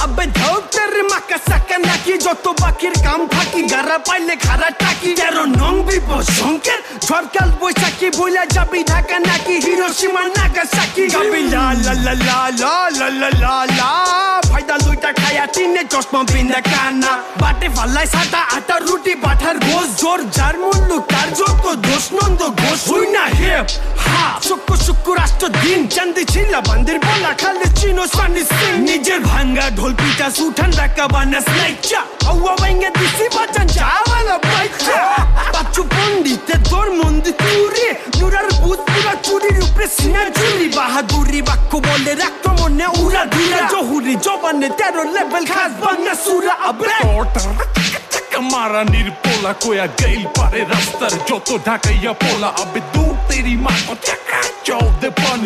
আবে ধৌতের মাকা সাকা নাকি যত বাকির কাম থাকি গারা পাইলে খারা টাকি 13 নং বিপদ সংকেত ঝড়কাল বৈশাখী বইলা যাবি ঢাকা নাকি হিরোশিমা নাগাসাকি গাবি লা লা লা লা লা লা লা লা লা ফায়দা লুইটা খায়া তিনে চশমা বিন্দা কানা বাটে ফাল্লাই সাদা আটা রুটি পাঠার গোস জোর যার মূল্য তার যত দোষ নন্দ ঘোষ হই না হেপ হা শুক্র রাষ্ট্র দিন চান্দি ছিলা বান্দির বলা খালে চিনো সানি সিং নিজের ভাঙ্গা ঢোল পিটা সুঠান রাখা বানাস নাইচা আউয়া ভাঙ্গা দিছি বাজান যাওয়ালা বাইচা বাচ্চু পন্ডিতে তোর মন্দির তুরে নুরার বুধ পুরা চুরির উপরে সিনা ঝুলি বাহাদুরি বাক্য বলে আক্রমণে উড়া ধুরা জহুরি জবানে 13 লেভেল খাস বাংলা সুরা আবে মারানির পোলা কোয়া গেইল পারে রাস্তার যত ঢাকাইয়া পোলা আবে দূর তেরি মা চাকা চৌ দে পান